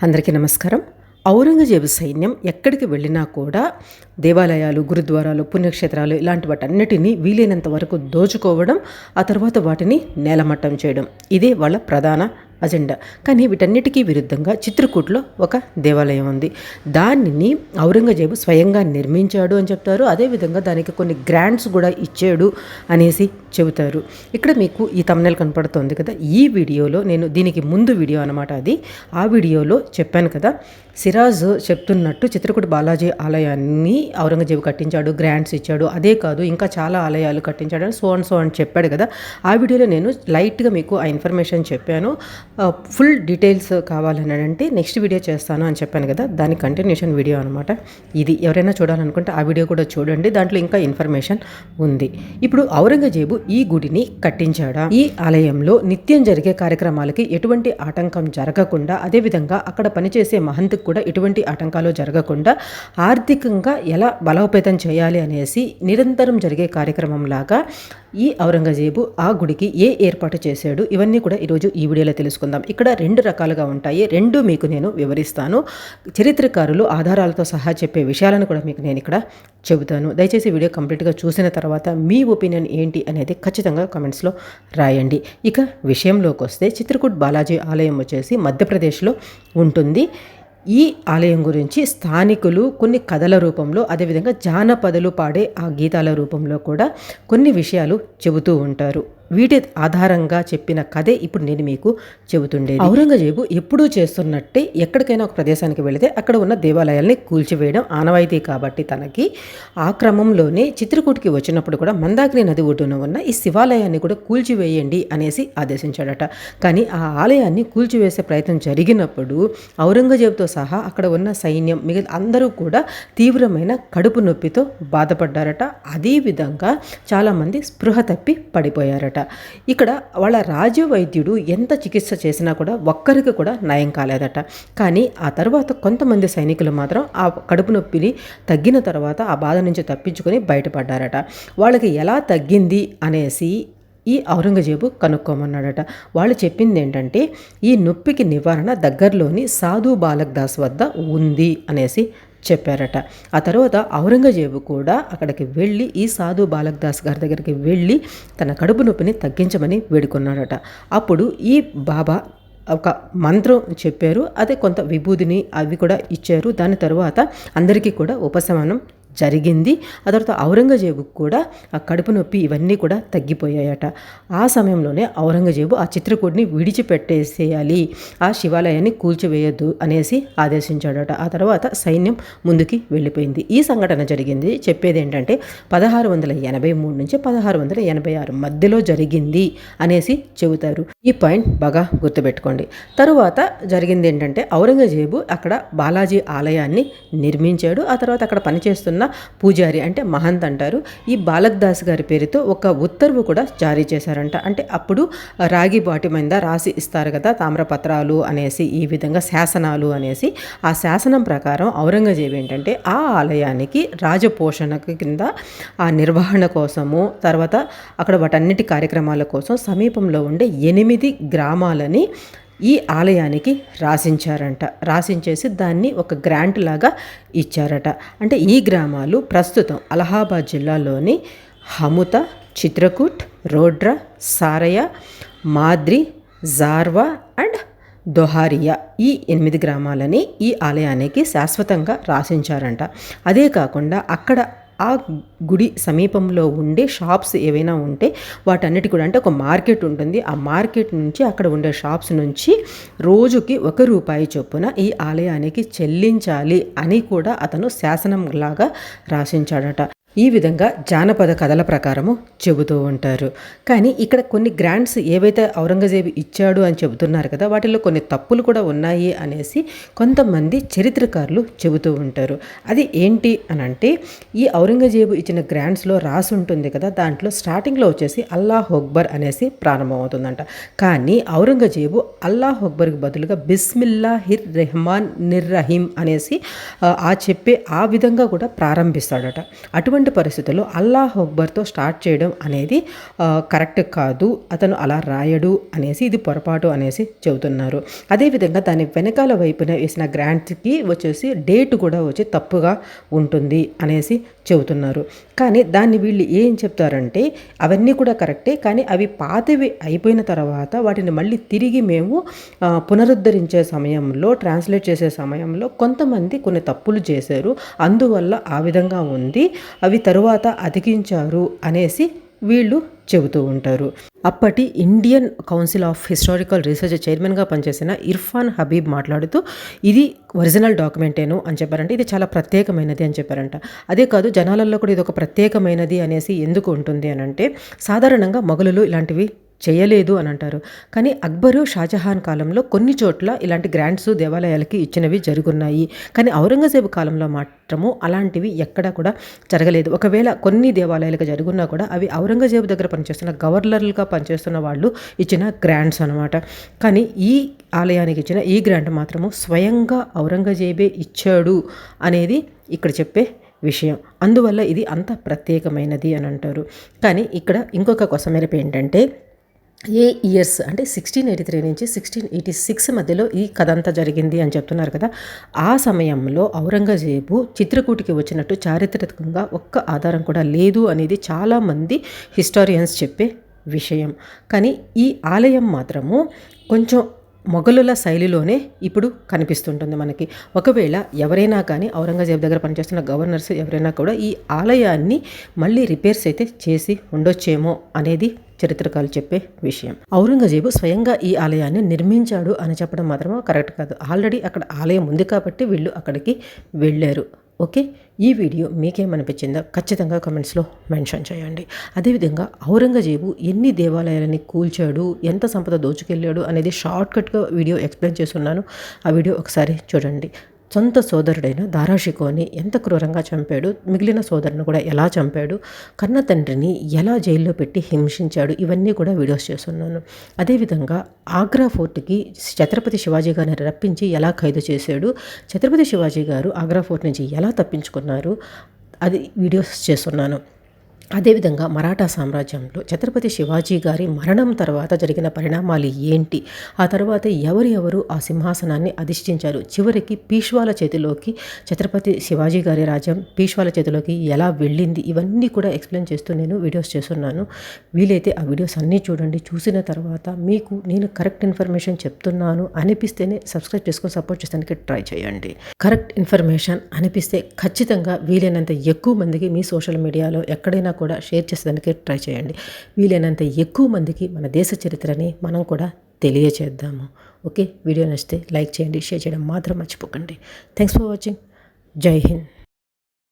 అందరికీ నమస్కారం. ఔరంగజేబు సైన్యం ఎక్కడికి వెళ్ళినా కూడా దేవాలయాలు, గురుద్వారాలు, పుణ్యక్షేత్రాలు ఇలాంటి వాటన్నిటినీ వీలైనంత వరకు దోచుకోవడం, ఆ తర్వాత వాటిని నేలమట్టం చేయడం, ఇదే వాళ్ళ ప్రధాన అజెండా. కానీ వీటన్నిటికీ విరుద్ధంగా చిత్రకూట్లో ఒక దేవాలయం ఉంది. దానిని ఔరంగజేబు స్వయంగా నిర్మించాడు అని చెప్తారు. అదేవిధంగా దానికి కొన్ని గ్రాంట్స్ కూడా ఇచ్చాడు అనేసి చెబుతారు. ఇక్కడ మీకు ఈ థంబ్నెయిల్ కనపడుతోంది కదా, ఈ వీడియోలో నేను దీనికి ముందు వీడియో అనమాట అది. ఆ వీడియోలో చెప్పాను కదా, సిరాజ్ చెప్తున్నట్టు చిత్రకూట బాలాజీ ఆలయాన్ని ఔరంగజేబు కట్టించాడు, గ్రాంట్స్ ఇచ్చాడు, అదే కాదు ఇంకా చాలా ఆలయాలు కట్టించాడు అని సో అని చెప్పాడు కదా. ఆ వీడియోలో నేను లైట్గా మీకు ఆ ఇన్ఫర్మేషన్ చెప్పాను. ఫుల్ డీటెయిల్స్ కావాలని అంటే నెక్స్ట్ వీడియో చేస్తాను అని చెప్పాను కదా, దాని కంటిన్యూషన్ వీడియో అనమాట ఇది. ఎవరైనా చూడాలనుకుంటే ఆ వీడియో కూడా చూడండి, దాంట్లో ఇంకా ఇన్ఫర్మేషన్ ఉంది. ఇప్పుడు ఔరంగజేబు ఈ గుడిని కట్టించాడా? ఈ ఆలయంలో నిత్యం జరిగే కార్యక్రమాలకి ఎటువంటి ఆటంకం జరగకుండా, అదేవిధంగా అక్కడ పనిచేసే మహంతుకు కూడా ఎటువంటి ఆటంకాలు జరగకుండా ఆర్థికంగా ఎలా బలోపేతం చేయాలి అనేసి నిరంతరం జరిగే కార్యక్రమం లాగా ఈ ఔరంగజేబు ఆ గుడికి ఏ ఏర్పాటు చేశాడు, ఇవన్నీ కూడా ఈరోజు ఈ వీడియోలో తెలుసుకుందాం. ఇక్కడ రెండు రకాలుగా ఉంటాయి, రెండు మీకు నేను వివరిస్తాను. చరిత్రకారులు ఆధారాలతో సహా చెప్పే విషయాలను కూడా మీకు నేను ఇక్కడ చెబుతాను. దయచేసి వీడియో కంప్లీట్గా చూసిన తర్వాత మీ ఒపీనియన్ ఏంటి అనేది ఖచ్చితంగా కామెంట్స్లో రాయండి. ఇక విషయంలోకి వస్తే చిత్రకూట్ బాలాజీ ఆలయం వచ్చేసి మధ్యప్రదేశ్లో ఉంటుంది. ఈ ఆలయం గురించి స్థానికులు కొన్ని కథల రూపంలో, అదేవిధంగా జానపదలు పాడే ఆ గీతాల రూపంలో కూడా కొన్ని విషయాలు చెబుతూ ఉంటారు. వీటి ఆధారంగా చెప్పిన కథే ఇప్పుడు నేను మీకు చెబుతుండేది. ఔరంగజేబు ఎప్పుడూ చేస్తున్నట్టే ఎక్కడికైనా ఒక ప్రదేశానికి వెళితే అక్కడ ఉన్న దేవాలయాల్ని కూల్చివేయడం ఆనవాయితీ కాబట్టి తనకి ఆ క్రమంలోనే చిత్రకూట్కి వచ్చినప్పుడు కూడా మందాకిని నది ఒడ్డున ఉన్న ఈ శివాలయాన్ని కూడా కూల్చివేయండి అనేసి ఆదేశించాడట. కానీ ఆ ఆలయాన్ని కూల్చివేసే ప్రయత్నం జరిగినప్పుడు ఔరంగజేబుతో సహా అక్కడ ఉన్న సైన్యం మిగతా అందరూ కూడా తీవ్రమైన కడుపు నొప్పితో బాధపడ్డారట. అదేవిధంగా చాలామంది స్పృహ తప్పి పడిపోయారట. ఇక్కడ వాళ్ళ రాజవైద్యుడు ఎంత చికిత్స చేసినా కూడా ఒక్కరికి కూడా నయం కాలేదట. కానీ ఆ తర్వాత కొంతమంది సైనికులు మాత్రం ఆ కడుపు నొప్పిని తగ్గిన తర్వాత ఆ బాధ నుంచి తప్పించుకొని బయటపడ్డారట. వాళ్ళకి ఎలా తగ్గింది అనేసి ఈ ఔరంగజేబు కనుక్కోమన్నాడట. వాళ్ళు చెప్పింది ఏంటంటే ఈ నొప్పికి నివారణ దగ్గరలోని సాధు బాలక్ దాస్ వద్ద ఉంది అనేసి చెప్పారట. ఆ తర్వాత ఔరంగజేబు కూడా అక్కడికి వెళ్ళి ఈ సాధు బాలక్ దాస్ గారి దగ్గరికి వెళ్ళి తన కడుపు నొప్పిని తగ్గించమని వేడుకున్నాడట. అప్పుడు ఈ బాబా ఒక మంత్రం చెప్పారు, అదే కొంత విభూదిని అవి కూడా ఇచ్చారు. దాని తర్వాత అందరికీ కూడా ఉపశమనం జరిగింది. ఆ తర్వాత ఔరంగజేబుకు కూడా ఆ కడుపు నొప్పి ఇవన్నీ కూడా తగ్గిపోయాయట. ఆ సమయంలోనే ఔరంగజేబు ఆ చిత్రకూటిని విడిచిపెట్టేసేయాలి, ఆ శివాలయాన్ని కూల్చివేయద్దు అనేసి ఆదేశించాడట. ఆ తర్వాత సైన్యం ముందుకి వెళ్ళిపోయింది. ఈ సంఘటన జరిగింది చెప్పేది ఏంటంటే 1683 నుంచి 1686 మధ్యలో జరిగింది అనేసి చెబుతారు. ఈ పాయింట్ బాగా గుర్తుపెట్టుకోండి. తరువాత జరిగింది ఏంటంటే ఔరంగజేబు అక్కడ బాలాజీ ఆలయాన్ని నిర్మించాడు. ఆ తర్వాత అక్కడ పనిచేస్తున్న పూజారి అంటే మహంత్ అంటారు, ఈ బాలక్ దాస్ గారి పేరుతో ఒక ఉత్తర్వు కూడా జారీ చేశారంట. అంటే అప్పుడు రాగి బాటి మీద రాసి ఇస్తారు కదా తామ్రపత్రాలు అనేసి, ఈ విధంగా శాసనాలు అనేసి. ఆ శాసనం ప్రకారం ఔరంగజేబు ఏంటంటే ఆ ఆలయానికి రాజపోషణ కింద ఆ నిర్వహణ కోసము, తర్వాత అక్కడ వాటన్నిటి కార్యక్రమాల కోసం సమీపంలో ఉండే 8 గ్రామాలని ఈ ఆలయానికి రాసించారంట. రాసించేసి దాన్ని ఒక గ్రాంట్ లాగా ఇచ్చారట. అంటే ఈ గ్రామాలు ప్రస్తుతం అలహాబాద్ జిల్లాలోని హముత, చిత్రకూట్, రోడ్రా, సారయ, మాద్రి, జార్వా అండ్ దొహారియా, ఈ 8 గ్రామాలని ఈ ఆలయానికి శాశ్వతంగా రాసించారంట. అదే కాకుండా అక్కడ ఆ గుడి సమీపంలో ఉండే షాప్స్ ఏవైనా ఉంటే వాటన్నిటి కూడా, అంటే ఒక మార్కెట్ ఉంటుంది, ఆ మార్కెట్ నుంచి అక్కడ ఉండే షాప్స్ నుంచి రోజుకి ₹1 చొప్పున ఈ ఆలయానికి చెల్లించాలి అని కూడా అతను శాసనంలాగా రాసించాడట. ఈ విధంగా జానపద కథల ప్రకారము చెబుతూ ఉంటారు. కానీ ఇక్కడ కొన్ని గ్రాంట్స్ ఏవైతే ఔరంగజేబు ఇచ్చాడు అని చెబుతున్నారు కదా, వాటిలో కొన్ని తప్పులు కూడా ఉన్నాయి అనేసి కొంతమంది చరిత్రకారులు చెబుతూ ఉంటారు. అది ఏంటి అని అంటే, ఈ ఔరంగజేబు ఇచ్చిన గ్రాంట్స్లో రాసి ఉంటుంది కదా, దాంట్లో స్టార్టింగ్లో వచ్చేసి అల్లాహ్ అక్బర్ అనేసి ప్రారంభమవుతుందంట. కానీ ఔరంగజేబు అల్లాహ్ అక్బర్కి బదులుగా బిస్మిల్లాహిర్ రెహమాన్ నిర్ రహీం అనేసి ఆ చెప్పే ఆ విధంగా కూడా ప్రారంభిస్తాడట. అటువంటి అటువంటి పరిస్థితుల్లో అల్లాహ్ అక్బర్తో స్టార్ట్ చేయడం అనేది కరెక్ట్ కాదు, అతను అలా రాయడు అనేసి, ఇది పొరపాటు అనేసి చెబుతున్నారు. అదేవిధంగా దాని వెనకాల వైపున వేసిన గ్రాంట్కి వచ్చేసి డేట్ కూడా వచ్చి తప్పుగా ఉంటుంది అనేసి చెబుతున్నారు. కానీ దాన్ని వీళ్ళు ఏం చెప్తారంటే అవన్నీ కూడా కరెక్టే, కానీ అవి పాతవి అయిపోయిన తర్వాత వాటిని మళ్ళీ తిరిగి మేము పునరుద్ధరించే సమయంలో, ట్రాన్స్లేట్ చేసే సమయంలో కొంతమంది కొన్ని తప్పులు చేశారు, అందువల్ల ఆ విధంగా ఉంది, అవి తరువాత అతికించారు అనేసి వీళ్ళు చెబుతూ ఉంటారు. అప్పటి Indian council of historical research చైర్మన్గా పనిచేసిన ఇర్ఫాన్ హబీబ్ మాట్లాడుతూ ఇది ఒరిజినల్ డాక్యుమెంటేను అని చెప్పారంటే, ఇది చాలా ప్రత్యేకమైనది అని చెప్పారంట. అదే కాదు, జనాలలో కూడా ఇది ఒక ప్రత్యేకమైనది అనేసి ఎందుకు ఉంటుంది అని అంటే, సాధారణంగా మొఘలులు ఇలాంటివి చేయలేదు అని అంటారు. కానీ అక్బరు, షాజహాన్ కాలంలో కొన్ని చోట్ల ఇలాంటి గ్రాంట్స్ దేవాలయాలకి ఇచ్చినవి జరుగున్నాయి. కానీ ఔరంగజేబు కాలంలో మాత్రము అలాంటివి ఎక్కడా కూడా జరగలేదు. ఒకవేళ కొన్ని దేవాలయాలకు జరుగున్నా కూడా అవి ఔరంగజేబు దగ్గర పనిచేస్తున్న గవర్నర్లుగా పనిచేస్తున్న వాళ్ళు ఇచ్చిన గ్రాంట్స్ అనమాట. కానీ ఈ ఆలయానికి ఇచ్చిన ఈ గ్రాంట్ మాత్రము స్వయంగా ఔరంగజేబే ఇచ్చాడు అనేది ఇక్కడ చెప్పే విషయం. అందువల్ల ఇది అంత ప్రత్యేకమైనది అని అంటారు. కానీ ఇక్కడ ఇంకొక కొసమెరుపు ఏంటంటే, ఏ ఇయర్స్ అంటే 1683 నుంచి 1686 మధ్యలో ఈ కథ అంతా జరిగింది అని చెప్తున్నారు కదా. ఆ సమయంలో ఔరంగజేబు చిత్రకూటికి వచ్చినట్టు చారిత్రకంగా ఒక్క ఆధారం కూడా లేదు అనేది చాలామంది హిస్టారియన్స్ చెప్పే విషయం. కానీ ఈ ఆలయం మాత్రము కొంచెం మొఘలుల శైలిలోనే ఇప్పుడు కనిపిస్తుంటుంది మనకి. ఒకవేళ ఎవరైనా కానీ ఔరంగజేబు దగ్గర పనిచేస్తున్న గవర్నర్స్ ఎవరైనా కూడా ఈ ఆలయాన్ని మళ్ళీ రిపేర్స్ అయితే చేసి ఉండొచ్చేమో అనేది చరిత్రకారులు చెప్పే విషయం. ఔరంగజేబు స్వయంగా ఈ ఆలయాన్ని నిర్మించాడు అని చెప్పడం మాత్రమే కరెక్ట్ కాదు. ఆల్రెడీ అక్కడ ఆలయం ఉంది కాబట్టి వీళ్ళు అక్కడికి వెళ్ళారు. ఓకే, ఈ వీడియో మీకేమనిపించిందో ఖచ్చితంగా కమెంట్స్లో మెన్షన్ చేయండి. అదేవిధంగా ఔరంగజేబు ఎన్ని దేవాలయాలని కూల్చాడు, ఎంత సంపద దోచుకెళ్ళాడు అనేది షార్ట్కట్గా వీడియో ఎక్స్ప్లెయిన్ చేస్తున్నాను. ఆ వీడియో ఒకసారి చూడండి. సొంత సోదరుడైన దారాషికోని ఎంత క్రూరంగా చంపాడు, మిగిలిన సోదరుని కూడా ఎలా చంపాడు, కన్న తండ్రిని ఎలా జైల్లో పెట్టి హింసించాడు, ఇవన్నీ కూడా వీడియోస్ చేస్తున్నాను. అదేవిధంగా ఆగ్రా ఫోర్ట్కి ఛత్రపతి శివాజీ గారిని రప్పించి ఎలా ఖైదు చేశాడు, ఛత్రపతి శివాజీ గారు ఆగ్రా ఫోర్ట్ నుంచి ఎలా తప్పించుకున్నారు, అది వీడియోస్ చేస్తున్నాను. అదేవిధంగా మరాఠా సామ్రాజ్యంలో ఛత్రపతి శివాజీ గారి మరణం తర్వాత జరిగిన పరిణామాలు ఏంటి, ఆ తర్వాత ఎవరు ఆ సింహాసనాన్ని అధిష్ఠించారు, చివరికి పీష్వాల చేతిలోకి ఛత్రపతి శివాజీ గారి రాజ్యం పీష్వాల చేతిలోకి ఎలా వెళ్ళింది, ఇవన్నీ కూడా ఎక్స్ప్లెయిన్ చేస్తూ నేను వీడియోస్ చేస్తున్నాను. వీలైతే ఆ వీడియోస్ అన్నీ చూడండి. చూసిన తర్వాత మీకు నేను కరెక్ట్ ఇన్ఫర్మేషన్ చెప్తున్నాను అనిపిస్తేనే సబ్స్క్రైబ్ చేసుకొని సపోర్ట్ చేసేందుకు ట్రై చేయండి. కరెక్ట్ ఇన్ఫర్మేషన్ అనిపిస్తే ఖచ్చితంగా వీలైనంత ఎక్కువ మందికి మీ సోషల్ మీడియాలో ఎక్కడైనా కూడా షేర్ చేసేదానికి ట్రై చేయండి. వీలైనంత ఎక్కువ మందికి మన దేశ చరిత్రని మనం కూడా తెలియచేద్దాము. ఓకే, వీడియో నచ్చితే లైక్ చేయండి, షేర్ చేయడం మాత్రం మర్చిపోకండి. Thanks for watching. జై హింద్.